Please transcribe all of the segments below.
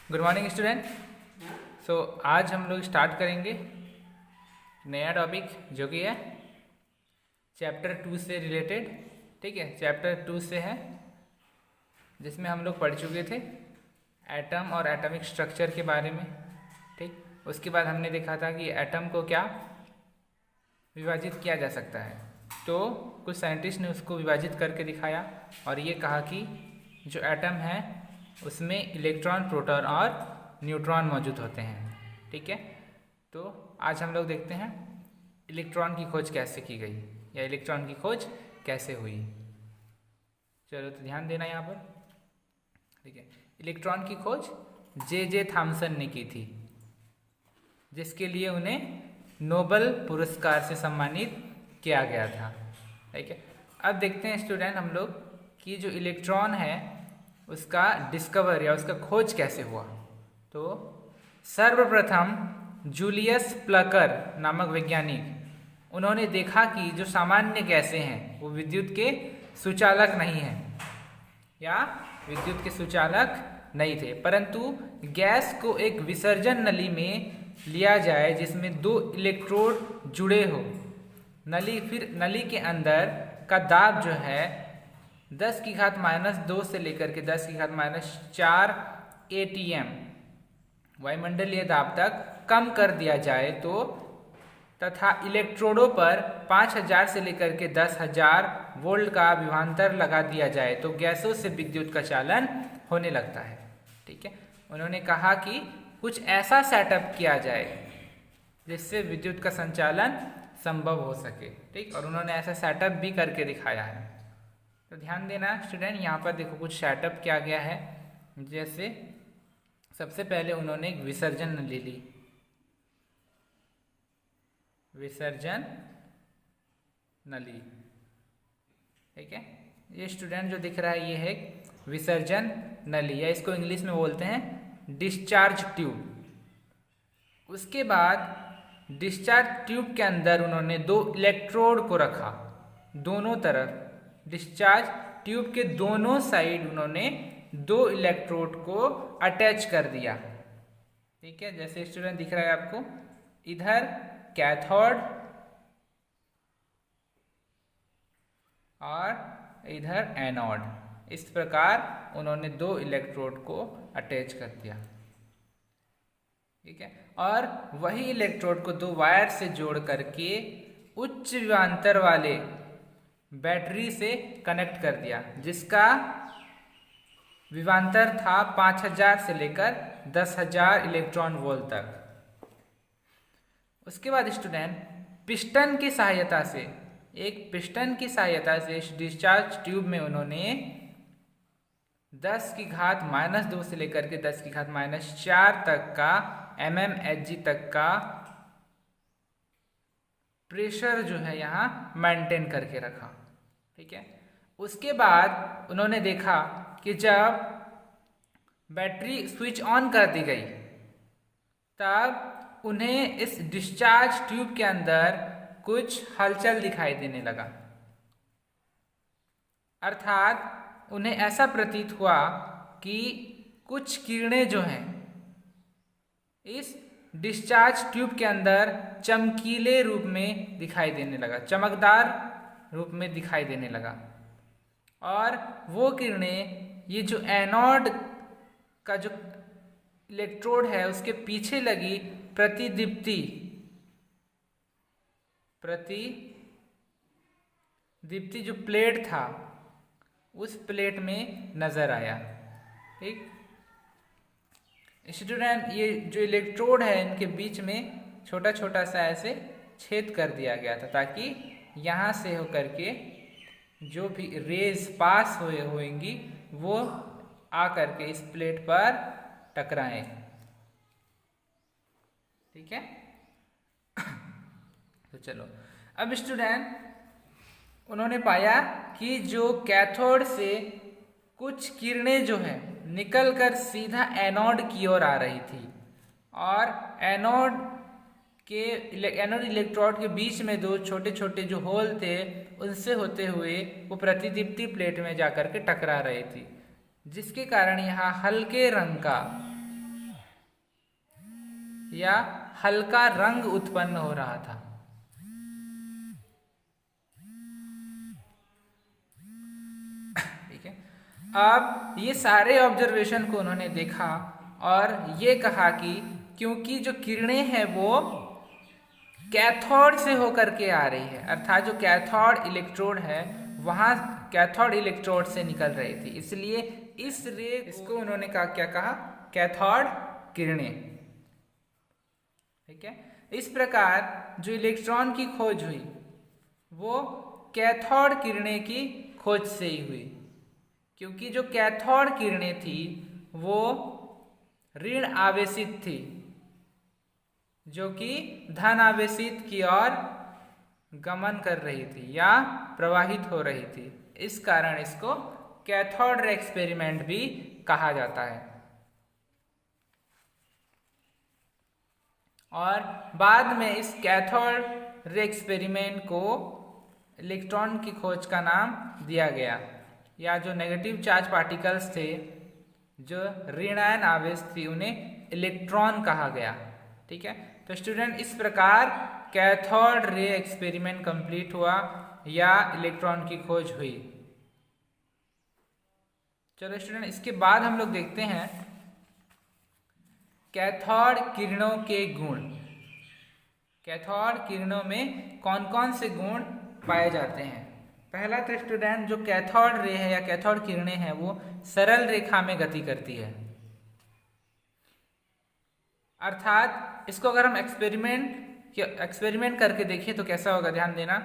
Good morning student. आज हम लोग स्टार्ट करेंगे नया टॉपिक जो कि है चैप्टर 2 से रिलेटेड। ठीक है, चैप्टर 2 से है जिसमें हम लोग पढ़ चुके थे एटम और एटॉमिक स्ट्रक्चर के बारे में। ठीक, उसके बाद हमने देखा था कि एटम को क्या विभाजित किया जा सकता है। तो कुछ साइंटिस्ट ने उसको विभाजित करके दिखाया और ये कहा कि जो एटम है उसमें इलेक्ट्रॉन, प्रोटॉन और न्यूट्रॉन मौजूद होते हैं। ठीक है, तो आज हम लोग देखते हैं इलेक्ट्रॉन की खोज कैसे की गई या इलेक्ट्रॉन की खोज कैसे हुई। चलो तो ध्यान देना यहाँ पर। ठीक है, इलेक्ट्रॉन की खोज जे थॉमसन ने की थी, जिसके लिए उन्हें नोबेल पुरस्कार से सम्मानित किया गया था। ठीक है, अब देखते हैं स्टूडेंट हम लोग कि जो इलेक्ट्रॉन है उसका डिस्कवर या उसका खोज कैसे हुआ। तो सर्वप्रथम जूलियस प्लकर नामक वैज्ञानिक, उन्होंने देखा कि जो सामान्य गैसें हैं वो विद्युत के सुचालक नहीं हैं या विद्युत के सुचालक नहीं थे, परंतु गैस को एक विसर्जन नली में लिया जाए जिसमें 2 इलेक्ट्रोड जुड़े हो। फिर नली के अंदर का दाब जो है 10⁻⁻2 से लेकर के 10⁻⁴ ATM वायुमंडलीय दाब तक कम कर दिया जाए तो तथा इलेक्ट्रोडों पर 5000 से लेकर के 10,000 वोल्ट का विभवांतर लगा दिया जाए तो गैसों से विद्युत का चालन होने लगता है। ठीक है, उन्होंने कहा कि कुछ ऐसा सेटअप किया जाए जिससे विद्युत का संचालन संभव हो सके। ठीक, और उन्होंने ऐसा सेटअप भी करके दिखाया है। तो ध्यान देना स्टूडेंट, यहाँ पर देखो कुछ सेटअप किया गया है। जैसे सबसे पहले उन्होंने एक विसर्जन नली ली, विसर्जन नली। ठीक है, ये स्टूडेंट जो दिख रहा है ये है विसर्जन नली या इसको इंग्लिश में बोलते हैं डिस्चार्ज ट्यूब। उसके बाद डिस्चार्ज ट्यूब के अंदर उन्होंने 2 इलेक्ट्रोड को रखा दोनों तरफ। डिस्चार्ज ट्यूब के दोनों साइड उन्होंने 2 इलेक्ट्रोड को अटैच कर दिया। ठीक है, जैसे स्टूडेंट दिख रहा है आपको, इधर कैथोड और इधर एनोड। इस प्रकार उन्होंने 2 इलेक्ट्रोड को अटैच कर दिया। ठीक है, और वही इलेक्ट्रोड को 2 वायर से जोड़ करके उच्च विभवांतर वाले बैटरी से कनेक्ट कर दिया जिसका विभवांतर था 5000 से लेकर 10,000 इलेक्ट्रॉन वोल्ट तक। उसके बाद स्टूडेंट पिस्टन की सहायता से, एक पिस्टन की सहायता से इस डिस्चार्ज ट्यूब में उन्होंने 10⁻⁻2 से लेकर के 10⁻⁴ तक का mmHg तक का प्रेशर जो है यहाँ मेंटेन करके रखा। ठीक है, उसके बाद उन्होंने देखा कि जब बैटरी स्विच ऑन कर दी गई तब उन्हें इस डिस्चार्ज ट्यूब के अंदर कुछ हलचल दिखाई देने लगा, अर्थात उन्हें ऐसा प्रतीत हुआ कि कुछ किरणें जो हैं इस डिस्चार्ज ट्यूब के अंदर चमकीले रूप में दिखाई देने लगा, चमकदार रूप में दिखाई देने लगा। और वो किरणें ये जो एनोड का जो इलेक्ट्रोड है उसके पीछे लगी प्रतिदीप्ति जो प्लेट था उस प्लेट में नजर आया। ठीक स्टूडेंट, ये जो इलेक्ट्रोड है इनके बीच में छोटा छोटा सा ऐसे छेद कर दिया गया था ताकि यहाँ से होकर के जो भी रेज पास होंगी वो आ करके इस प्लेट पर टकराएं। ठीक है, तो चलो अब स्टूडेंट उन्होंने पाया कि जो कैथोड से कुछ किरणें जो है निकलकर सीधा एनोड की ओर आ रही थी और एनोड इलेक्ट्रोड के बीच में 2 छोटे छोटे जो होल थे उनसे होते हुए वो प्रतिदीप्ति प्लेट में जाकर के टकरा रही थी, जिसके कारण यहाँ हल्के रंग का या हल्का रंग उत्पन्न हो रहा था। ठीक है, अब ये सारे ऑब्जर्वेशन को उन्होंने देखा और ये कहा कि क्योंकि जो किरणें हैं वो कैथोड से होकर के आ रही है, अर्थात जो कैथोड इलेक्ट्रोड है वहां कैथोड इलेक्ट्रोड से निकल रही थी, इसलिए इस रे इसको उन्होंने कहा, क्या कहा, कैथोड किरणें। ठीक है, इस प्रकार जो इलेक्ट्रॉन की खोज हुई वो कैथोड किरणें की खोज से ही हुई, क्योंकि जो कैथोड किरणें थी वो ऋण आवेशित थी जो कि धन आवेशित की ओर गमन कर रही थी या प्रवाहित हो रही थी। इस कारण इसको कैथोड रे एक्सपेरिमेंट भी कहा जाता है। और बाद में इस कैथोड रे एक्सपेरिमेंट को इलेक्ट्रॉन की खोज का नाम दिया गया, या जो नेगेटिव चार्ज पार्टिकल्स थे, जो ऋणायन आवेश थी, उन्हें इलेक्ट्रॉन कहा गया। ठीक है, तो स्टूडेंट इस प्रकार कैथोड रे एक्सपेरिमेंट कंप्लीट हुआ या इलेक्ट्रॉन की खोज हुई। चलो स्टूडेंट, इसके बाद हम लोग देखते हैं कैथोड किरणों के गुण। कैथोड किरणों में कौन कौन से गुण पाए जाते हैं। पहला तो स्टूडेंट जो कैथोड रे है या कैथोड किरणें हैं वो सरल रेखा में गति करती है, अर्थात इसको अगर हम एक्सपेरिमेंट करके देखें तो कैसा होगा, ध्यान देना।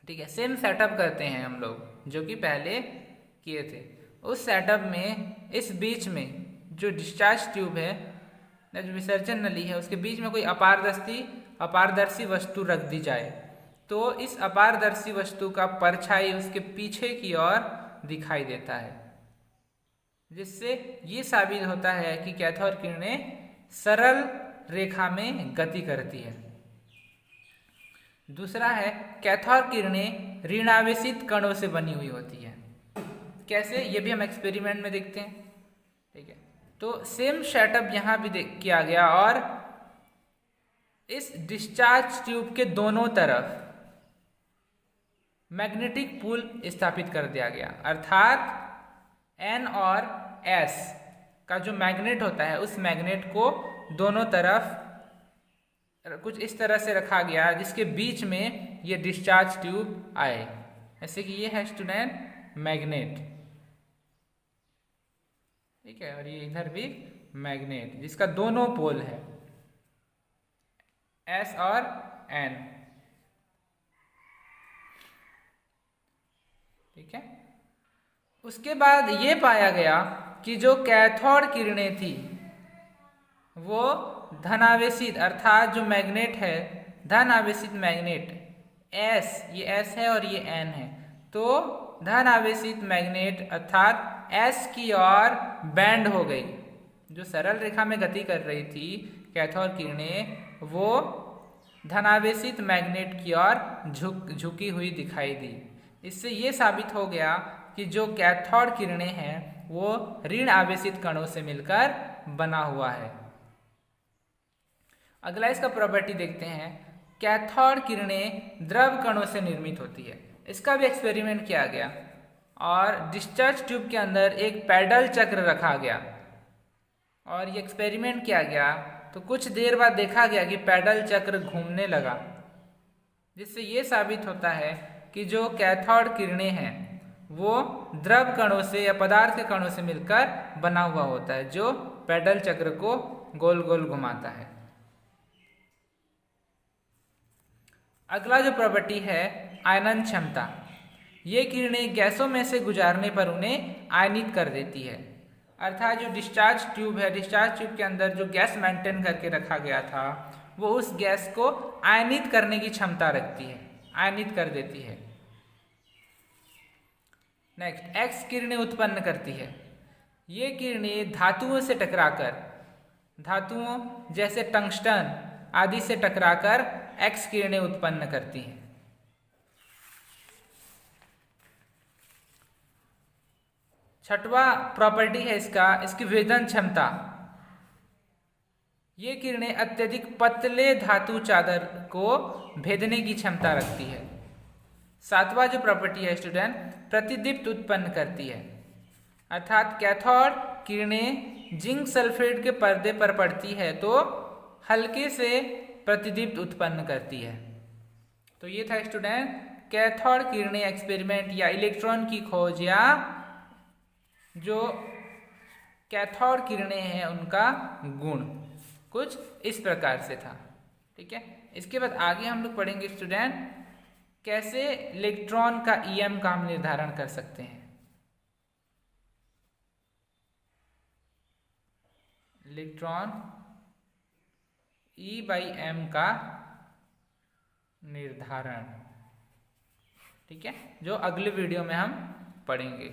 ठीक है, सेम सेटअप करते हैं हम लोग जो कि पहले किए थे। उस सेटअप में इस बीच में जो डिस्चार्ज ट्यूब है, जो विसर्जन नली है, उसके बीच में कोई अपारदर्शी वस्तु रख दी जाए, तो इस अपारदर्शी वस्तु का परछाई उसके पीछे की ओर दिखाई देता है, जिससे ये साबित होता है कि कैथोड किरणें सरल रेखा में गति करती है। दूसरा है कैथोड किरणें ऋणावेशित कणों से बनी हुई होती है। कैसे, ये भी हम एक्सपेरिमेंट में देखते हैं। ठीक है, तो सेम सेटअप यहाँ भी किया गया और इस डिस्चार्ज ट्यूब के दोनों तरफ मैग्नेटिक पुल स्थापित कर दिया गया, अर्थात N और S का जो मैग्नेट होता है उस मैग्नेट को दोनों तरफ कुछ इस तरह से रखा गया जिसके बीच में ये डिस्चार्ज ट्यूब आए, ऐसे कि ये है स्टूडेंट मैग्नेट। ठीक है, और ये इधर भी मैग्नेट जिसका दोनों पोल है S और N। ठीक है, उसके बाद ये पाया गया कि जो कैथोड किरणें थी वो धनावेशित, अर्थात जो मैग्नेट है धन आवेशित मैग्नेट S, ये S है और ये N है, तो धन आवेशित मैग्नेट अर्थात S की ओर बैंड हो गई। जो सरल रेखा में गति कर रही थी कैथोड किरणें, वो धनावेशित मैग्नेट की ओर झुकी हुई दिखाई दी। इससे ये साबित हो गया कि जो कैथोड किरणें हैं वो ऋण आवेशित कणों से मिलकर बना हुआ है। अगला इसका प्रॉपर्टी देखते हैं। कैथोड किरणें द्रव कणों से निर्मित होती है। इसका भी एक्सपेरिमेंट किया गया और डिस्चार्ज ट्यूब के अंदर एक पैडल चक्र रखा गया और ये एक्सपेरिमेंट किया गया, तो कुछ देर बाद देखा गया कि पैडल चक्र घूमने लगा, जिससे ये साबित होता है कि जो कैथोड किरणें हैं वो द्रव कणों से या पदार्थ के कणों से मिलकर बना हुआ होता है, जो पैडल चक्र को गोल गोल घुमाता है। अगला जो प्रॉपर्टी है आयनन क्षमता। ये किरणें गैसों में से गुजारने पर उन्हें आयनित कर देती है, अर्थात जो डिस्चार्ज ट्यूब है, डिस्चार्ज ट्यूब के अंदर जो गैस मेंटेन करके रखा गया था वो उस गैस को आयनित करने की क्षमता रखती है, आयनित कर देती है। नेक्स्ट, एक्स किरणें उत्पन्न करती है। ये किरणें धातुओं से टकराकर, धातुओं जैसे टंगस्टन आदि से टकराकर एक्स किरणें उत्पन्न करती हैं। छठवां प्रॉपर्टी है इसकी विभेदन क्षमता। ये किरणें अत्यधिक पतले धातु चादर को भेदने की क्षमता रखती है। सातवां जो प्रॉपर्टी है स्टूडेंट, प्रतिदीप्त उत्पन्न करती है, अर्थात कैथोड किरणें जिंक सल्फेट के पर्दे पर पड़ती है तो हल्के से प्रतिदीप्त उत्पन्न करती है। तो ये था स्टूडेंट कैथोड किरणें एक्सपेरिमेंट या इलेक्ट्रॉन की खोज या जो कैथोड किरणें हैं उनका गुण कुछ इस प्रकार से था। ठीक है, इसके बाद आगे हम लोग पढ़ेंगे स्टूडेंट कैसे इलेक्ट्रॉन का ईएम का हम निर्धारण कर सकते हैं। इलेक्ट्रॉन E/m का निर्धारण, ठीक है, जो अगले वीडियो में हम पढ़ेंगे।